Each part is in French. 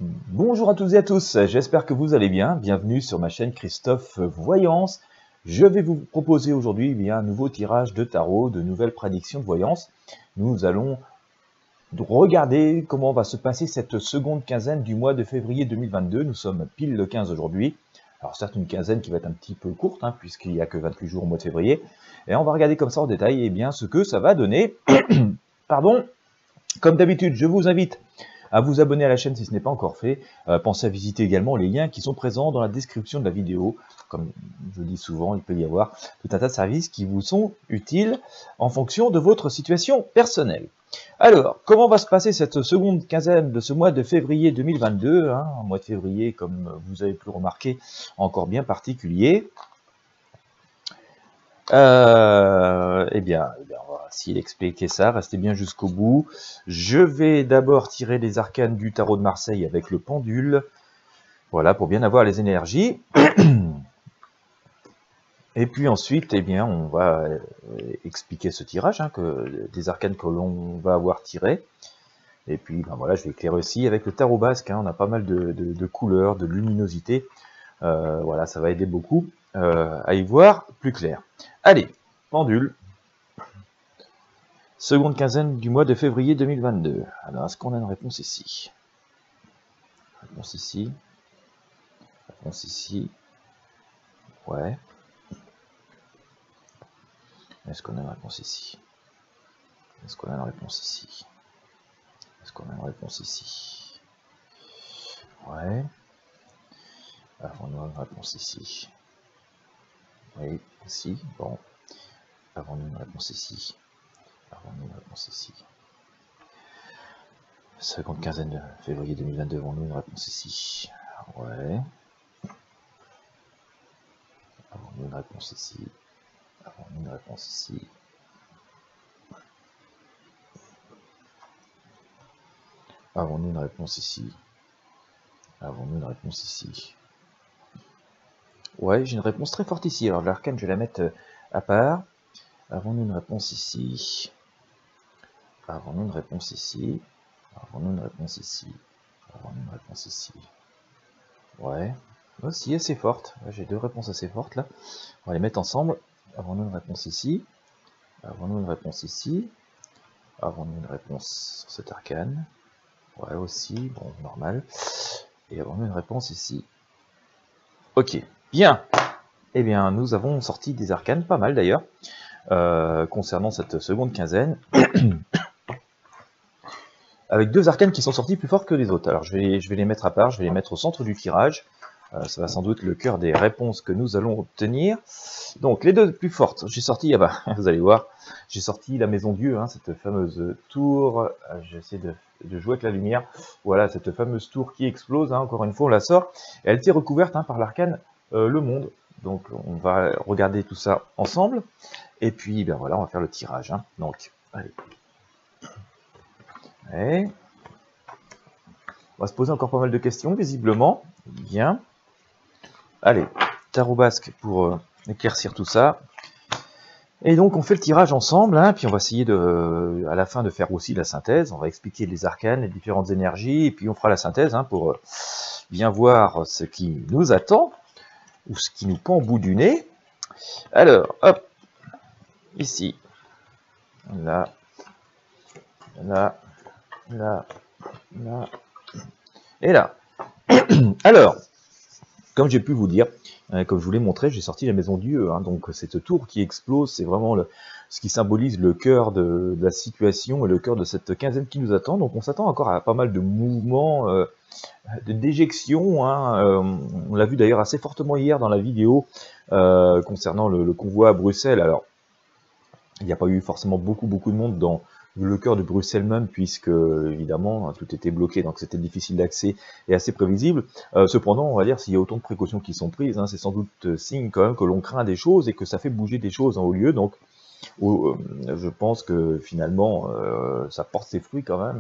Bonjour à toutes et à tous, j'espère que vous allez bien. Bienvenue sur ma chaîne Christophe Voyance. Je vais vous proposer aujourd'hui un nouveau tirage de tarot, de nouvelles prédictions de voyance. Nous allons regarder comment va se passer cette seconde quinzaine du mois de février 2022. Nous sommes pile le 15 aujourd'hui. Alors certes une quinzaine qui va être un petit peu courte, puisqu'il n'y a que 28 jours au mois de février. Et on va regarder comme ça en détail ce que ça va donner. Pardon. Comme d'habitude, je vous invite à vous abonner à la chaîne si ce n'est pas encore fait. Pensez à visiter également les liens qui sont présents dans la description de la vidéo. Comme je dis souvent, il peut y avoir tout un tas de services qui vous sont utiles en fonction de votre situation personnelle. Alors, comment va se passer cette seconde quinzaine de ce mois de février 2022, un mois de février, comme vous avez pu le remarquer, encore bien particulier. Eh bien, on va essayer d'expliquer ça, restez bien jusqu'au bout. Je vais d'abord tirer les arcanes du tarot de Marseille avec le pendule, voilà, pour bien avoir les énergies. Et puis ensuite, on va expliquer ce tirage, des arcanes que l'on va avoir tirées. Et puis, voilà, je vais éclairer aussi avec le tarot basque, on a pas mal de couleurs, de luminosité. Voilà, ça va aider beaucoup à y voir plus clair. Allez, pendule. Seconde quinzaine du mois de février 2022. Alors, est-ce qu'on a une réponse ici? Réponse ici. Réponse ici. Ouais. Est-ce qu'on a une réponse ici? Est-ce qu'on a une réponse ici? Est-ce qu'on a une réponse ici? Ouais. Avons-nous une réponse ici? Oui, ici. Bon. Avons-nous une réponse ici? Avons-nous une réponse ici? Seconde quinzaine de février 2022, avons-nous une réponse ici? Ouais. Avons-nous une réponse ici? Avons-nous une réponse ici? Avons-nous une réponse ici? Avons-nous une réponse ici? Ouais, j'ai une réponse très forte ici. Alors l'arcane, je vais la mettre à part. Avons-nous une réponse ici? Avons-nous une réponse ici? Avons-nous une réponse ici? Avons-nous une réponse ici? Ouais, aussi assez forte. J'ai deux réponses assez fortes là. On va les mettre ensemble. Avons-nous une réponse ici? Avons-nous une réponse ici? Avons-nous une réponse sur cet arcane? Ouais, aussi, bon, normal. Et avons-nous une réponse ici? Ok, bien. Eh bien, nous avons sorti des arcanes, pas mal d'ailleurs, concernant cette seconde quinzaine. Avec deux arcanes qui sont sortis plus forts que les autres. Alors, je vais les mettre à part, je vais les mettre au centre du tirage. Ça va sans doute le cœur des réponses que nous allons obtenir. Donc, les deux plus fortes, j'ai sorti, vous allez voir, j'ai sorti la Maison Dieu, cette fameuse tour, j'essaie de jouer avec la lumière, voilà, cette fameuse tour qui explose, encore une fois, on la sort, et elle était recouverte par l'arcane Le Monde. Donc, on va regarder tout ça ensemble, et puis, voilà, on va faire le tirage. Donc, allez. Ouais. On va se poser encore pas mal de questions, visiblement. Bien. Allez, tarot basque pour éclaircir tout ça. Et donc on fait le tirage ensemble, puis on va essayer à la fin de faire aussi la synthèse. On va expliquer les arcanes, les différentes énergies, et puis on fera la synthèse pour bien voir ce qui nous attend, ou ce qui nous pend au bout du nez. Alors, hop, ici, là, là, là, là, et là. Alors, comme j'ai pu vous dire, comme je vous l'ai montré, j'ai sorti la Maison Dieu, donc cette tour qui explose, c'est vraiment ce qui symbolise le cœur de la situation et le cœur de cette quinzaine qui nous attend. Donc on s'attend encore à pas mal de mouvements, de déjection. On l'a vu d'ailleurs assez fortement hier dans la vidéo concernant le convoi à Bruxelles. Alors, il n'y a pas eu forcément beaucoup de monde dans le cœur de Bruxelles même, puisque évidemment tout était bloqué, donc c'était difficile d'accès et assez prévisible. Cependant, on va dire, s'il y a autant de précautions qui sont prises, c'est sans doute signe quand même que l'on craint des choses et que ça fait bouger des choses en haut lieu. Donc je pense que finalement ça porte ses fruits quand même,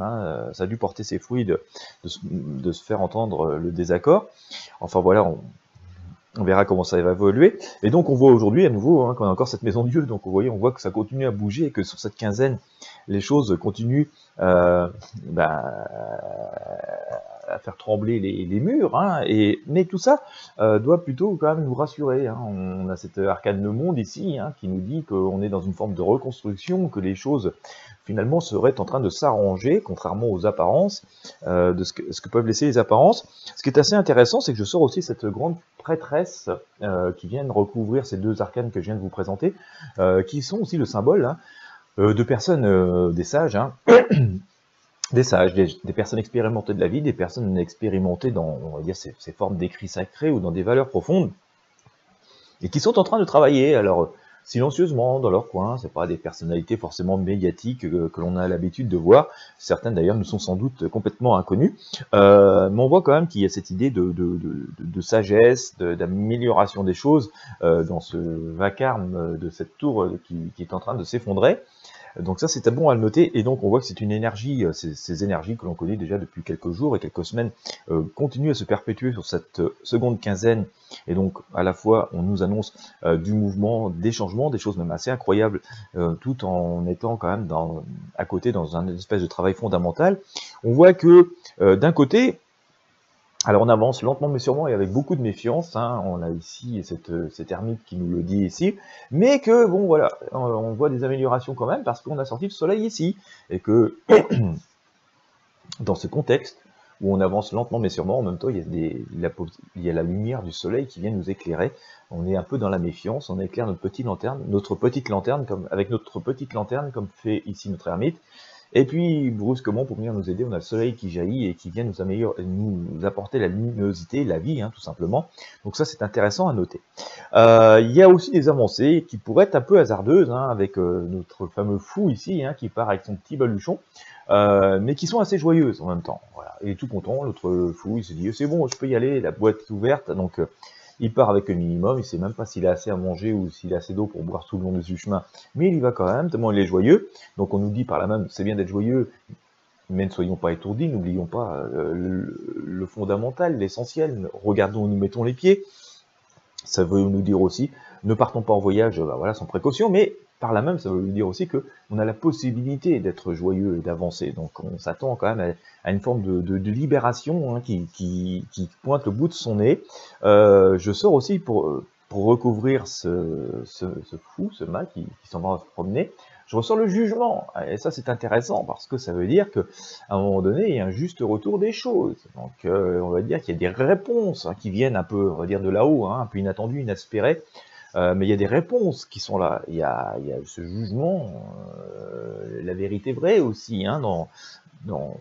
ça a dû porter ses fruits de se faire entendre le désaccord. Enfin voilà, on verra comment ça va évoluer. Et donc on voit aujourd'hui à nouveau qu'on a encore cette Maison Dieu. Donc vous voyez, on voit que ça continue à bouger et que sur cette quinzaine, les choses continuent à faire trembler les murs, hein, mais tout ça doit plutôt quand même nous rassurer. Hein. On a cette arcane le monde ici, hein, qui nous dit qu'on est dans une forme de reconstruction, que les choses finalement seraient en train de s'arranger, contrairement aux apparences, de ce que peuvent laisser les apparences. Ce qui est assez intéressant, c'est que je sors aussi cette grande prêtresse qui vient recouvrir ces deux arcanes que je viens de vous présenter, qui sont aussi le symbole, hein, de personnes, des sages, hein, des sages, des personnes expérimentées de la vie, des personnes expérimentées dans, on va dire, ces formes d'écrits sacrés ou dans des valeurs profondes, et qui sont en train de travailler, alors silencieusement dans leur coin. C'est pas des personnalités forcément médiatiques que l'on a l'habitude de voir. Certaines d'ailleurs nous sont sans doute complètement inconnues, mais on voit quand même qu'il y a cette idée de sagesse, d'amélioration des choses dans ce vacarme de cette tour qui est en train de s'effondrer. Donc ça, c'est bon à le noter, et donc on voit que c'est une énergie, ces énergies que l'on connaît déjà depuis quelques jours et quelques semaines, continuent à se perpétuer sur cette seconde quinzaine, et donc à la fois on nous annonce du mouvement, des changements, des choses même assez incroyables, tout en étant quand même à côté dans un espèce de travail fondamental. On voit que d'un côté, alors on avance lentement mais sûrement et avec beaucoup de méfiance, hein. On a ici cette ermite qui nous le dit ici, mais que bon voilà, on voit des améliorations quand même parce qu'on a sorti le soleil ici, et que dans ce contexte où on avance lentement mais sûrement, en même temps il y a la lumière du soleil qui vient nous éclairer. On est un peu dans la méfiance, on éclaire notre petite lanterne, comme fait ici notre ermite. Et puis, brusquement, pour venir nous aider, on a le soleil qui jaillit et qui vient nous apporter la luminosité, la vie, hein, tout simplement. Donc ça, c'est intéressant à noter. Il y a aussi des avancées qui pourraient être un peu hasardeuses, hein, avec notre fameux fou ici, hein, qui part avec son petit baluchon, mais qui sont assez joyeuses en même temps. Voilà. Il est tout content, l'autre fou, il se dit « c'est bon, je peux y aller, la boîte est ouverte », donc... il part avec le minimum, il ne sait même pas s'il a assez à manger ou s'il a assez d'eau pour boire tout le long de ce chemin, mais il y va quand même, tellement il est joyeux. Donc on nous dit par là même, c'est bien d'être joyeux, mais ne soyons pas étourdis, n'oublions pas le fondamental, l'essentiel, regardons où nous mettons les pieds. Ça veut nous dire aussi, ne partons pas en voyage voilà, sans précaution, mais par là même, ça veut dire aussi qu'on a la possibilité d'être joyeux et d'avancer. Donc on s'attend quand même à une forme de libération, hein, qui pointe le bout de son nez. Je sors aussi pour recouvrir ce fou, ce mâle qui s'en va se promener. Je ressors le jugement, et ça c'est intéressant parce que ça veut dire qu'à un moment donné, il y a un juste retour des choses. Donc on va dire qu'il y a des réponses, hein, qui viennent un peu, on va dire de là-haut, hein, un peu inattendues, inespérées, mais il y a des réponses qui sont là. Il y a ce jugement, la vérité vraie aussi, hein, dans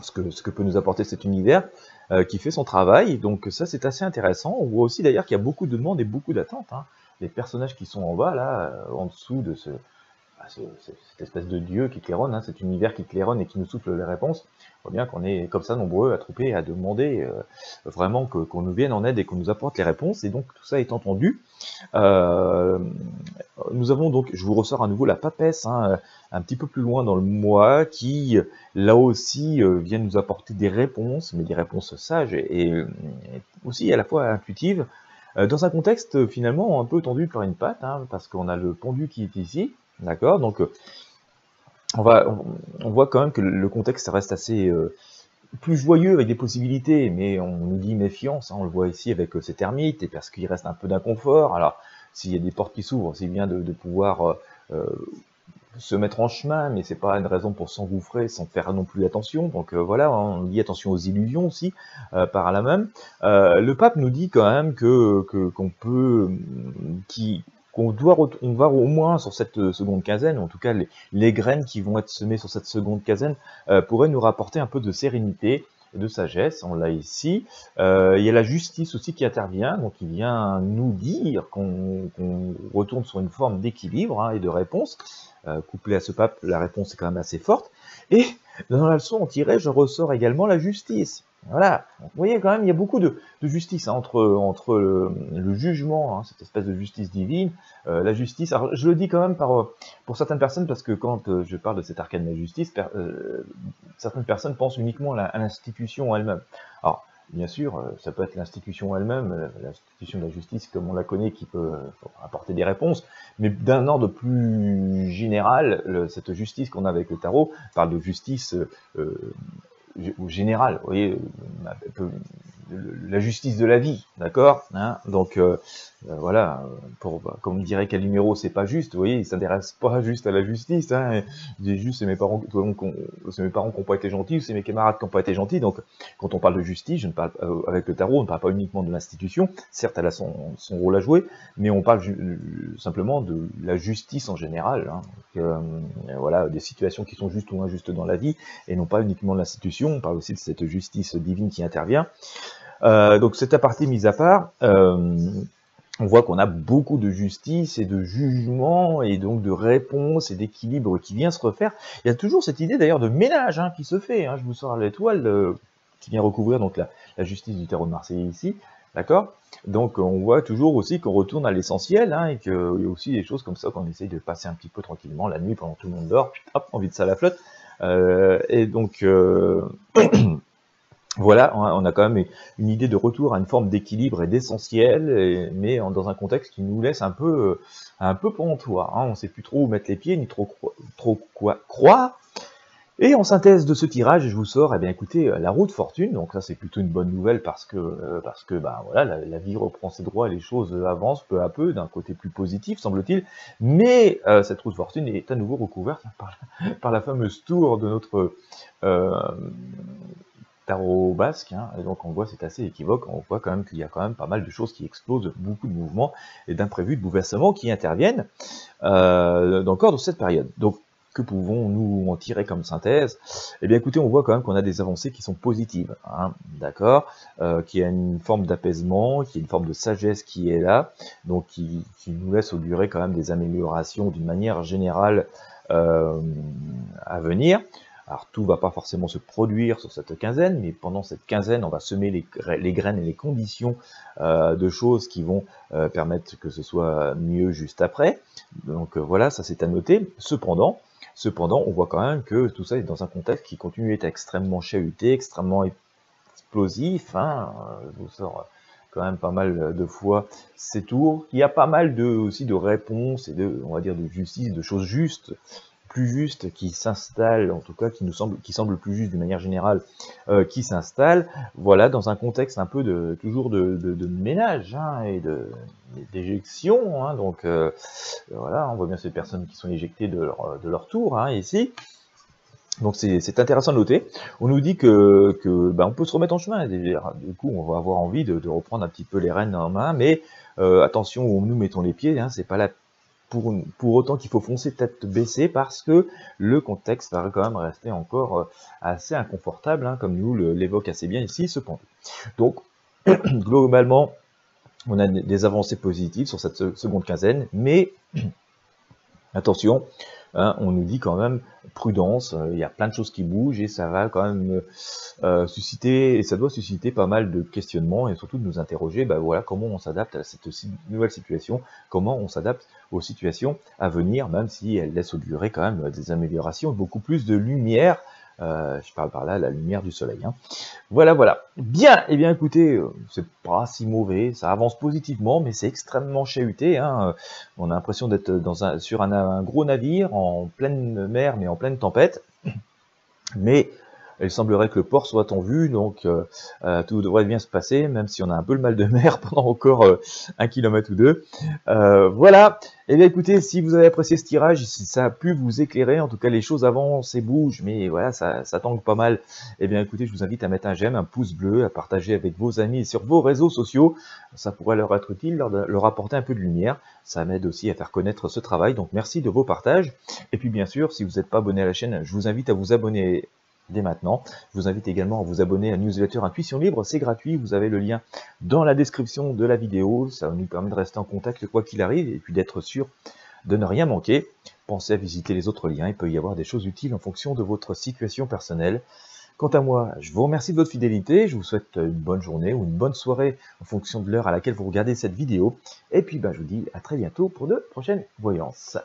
ce que peut nous apporter cet univers qui fait son travail. Donc ça c'est assez intéressant. On voit aussi d'ailleurs qu'il y a beaucoup de demandes et beaucoup d'attentes, hein. Les personnages qui sont en bas, là, en dessous de cette espèce de dieu qui claironne, hein, cet univers qui claironne et qui nous souffle les réponses, on voit bien qu'on est comme ça nombreux à trouper, à demander vraiment qu'on nous vienne en aide et qu'on nous apporte les réponses. Et donc tout ça est entendu, nous avons donc, je vous ressors à nouveau la papesse, hein, un petit peu plus loin dans le mois, qui là aussi vient nous apporter des réponses, mais des réponses sages et aussi à la fois intuitives, dans un contexte finalement un peu tendu par une patte, hein, parce qu'on a le pendu qui est ici, d'accord. Donc on voit quand même que le contexte reste assez plus joyeux avec des possibilités, mais on nous dit méfiance, hein, on le voit ici avec cet ermite, et parce qu'il reste un peu d'inconfort. Alors s'il y a des portes qui s'ouvrent, c'est bien de pouvoir se mettre en chemin, mais c'est pas une raison pour s'engouffrer sans faire non plus attention. Donc voilà, on dit attention aux illusions aussi, par là même. Le pape nous dit quand même qu'on peut, on va au moins sur cette seconde quinzaine, en tout cas les graines qui vont être semées sur cette seconde quinzaine pourraient nous rapporter un peu de sérénité, de sagesse. On l'a ici. Il y a la justice aussi qui intervient, donc il vient nous dire qu'on retourne sur une forme d'équilibre, hein, et de réponse. Couplé à ce pape, la réponse est quand même assez forte. Et dans la leçon en tirée, je ressors également la justice. Voilà, donc, vous voyez quand même, il y a beaucoup de justice, hein, entre le jugement, hein, cette espèce de justice divine, la justice. Alors je le dis quand même pour certaines personnes, parce que quand je parle de cet arcane de la justice, certaines personnes pensent uniquement à l'institution elle-même. Alors bien sûr, ça peut être l'institution elle-même, l'institution de la justice comme on la connaît, qui peut apporter des réponses, mais d'un ordre plus général, cette justice qu'on a avec le tarot parle de justice au général, vous voyez, la justice de la vie, d'accord, hein, donc voilà, comme dirait Calimero, c'est pas juste, vous voyez, il s'intéresse pas juste à la justice, hein, il dit juste c'est mes parents qui n'ont pas été gentils, ou c'est mes camarades qui n'ont pas été gentils, donc quand on parle de justice, je ne parle avec le tarot, on ne parle pas uniquement de l'institution, certes elle a son rôle à jouer, mais on parle simplement de la justice en général, hein, voilà, des situations qui sont justes ou injustes dans la vie, et non pas uniquement de l'institution, on parle aussi de cette justice divine qui intervient. Donc cette aparté mise à part, on voit qu'on a beaucoup de justice et de jugement et donc de réponse et d'équilibre qui vient se refaire. Il y a toujours cette idée d'ailleurs de ménage qui se fait. Je vous sors l'étoile qui vient recouvrir donc la justice du tarot de Marseille ici, d'accord. Donc on voit toujours aussi qu'on retourne à l'essentiel et qu'il y a aussi des choses comme ça qu'on essaye de passer un petit peu tranquillement la nuit pendant que tout le monde dort. Hop, on vide ça à la flotte. Et donc voilà, on a quand même une idée de retour à une forme d'équilibre et d'essentiel, mais dans un contexte qui nous laisse un peu pantois. On ne sait plus trop où mettre les pieds, ni trop quoi croire. Et en synthèse de ce tirage, je vous sors, eh bien écoutez, la roue de fortune. Donc ça c'est plutôt une bonne nouvelle parce que bah, voilà, la vie reprend ses droits, les choses avancent peu à peu d'un côté plus positif, semble-t-il. Mais cette roue de fortune est à nouveau recouverte par la fameuse tour de notre tarot basque, et donc on voit c'est assez équivoque, on voit quand même qu'il y a quand même pas mal de choses qui explosent, beaucoup de mouvements et d'imprévus, de bouleversements qui interviennent encore dans cette période. Donc que pouvons-nous en tirer comme synthèse? Eh bien écoutez, on voit quand même qu'on a des avancées qui sont positives, d'accord, qu'il y a une forme d'apaisement, qu'il y a une forme de sagesse qui est là, donc qui nous laisse augurer quand même des améliorations d'une manière générale à venir. Alors tout ne va pas forcément se produire sur cette quinzaine, mais pendant cette quinzaine, on va semer les graines et les conditions de choses qui vont permettre que ce soit mieux juste après. Donc voilà, ça c'est à noter. Cependant, on voit quand même que tout ça est dans un contexte qui continue d'être extrêmement chahuté, extrêmement explosif. Je vous sors quand même pas mal de fois ces tours. Il y a pas mal aussi de réponses et on va dire de justice, de choses justes, plus juste qui s'installe, en tout cas qui semble plus juste d'une manière générale, qui s'installe, voilà, dans un contexte un peu toujours de ménage et d'éjection, donc voilà, on voit bien ces personnes qui sont éjectées de leur tour ici. Donc c'est intéressant de noter. On nous dit que on peut se remettre en chemin. Du coup, on va avoir envie de reprendre un petit peu les rênes en main, mais attention où nous mettons les pieds. C'est pas là pour autant qu'il faut foncer tête baissée, parce que le contexte va quand même rester encore assez inconfortable, comme nous l'évoque assez bien ici ce pendu. Donc globalement, on a des avancées positives sur cette seconde quinzaine, mais attention, on nous dit quand même prudence, il y a plein de choses qui bougent et ça va quand même susciter, et ça doit susciter pas mal de questionnements et surtout de nous interroger, voilà, comment on s'adapte à cette nouvelle situation, comment on s'adapte aux situations à venir, même si elles laissent augurer quand même des améliorations, beaucoup plus de lumière. Je parle par là la lumière du soleil. Voilà. Bien, et bien écoutez, c'est pas si mauvais, ça avance positivement, mais c'est extrêmement chahuté. On a l'impression d'être sur un gros navire en pleine mer, mais en pleine tempête. Mais il semblerait que le port soit en vue, donc tout devrait bien se passer, même si on a un peu le mal de mer pendant encore 1 kilomètre ou 2. Voilà, et bien écoutez, si vous avez apprécié ce tirage, si ça a pu vous éclairer, en tout cas les choses avancent et bougent, mais voilà, ça tangue pas mal, et bien écoutez, je vous invite à mettre un j'aime, un pouce bleu, à partager avec vos amis et sur vos réseaux sociaux, ça pourrait leur être utile, leur apporter un peu de lumière, ça m'aide aussi à faire connaître ce travail, donc merci de vos partages, et puis bien sûr, si vous n'êtes pas abonné à la chaîne, je vous invite à vous abonner dès maintenant. Je vous invite également à vous abonner à la newsletter Intuition Libre, c'est gratuit, vous avez le lien dans la description de la vidéo, ça nous permet de rester en contact quoi qu'il arrive, et puis d'être sûr de ne rien manquer. Pensez à visiter les autres liens, il peut y avoir des choses utiles en fonction de votre situation personnelle. Quant à moi, je vous remercie de votre fidélité, je vous souhaite une bonne journée ou une bonne soirée en fonction de l'heure à laquelle vous regardez cette vidéo, et puis je vous dis à très bientôt pour de prochaines voyances.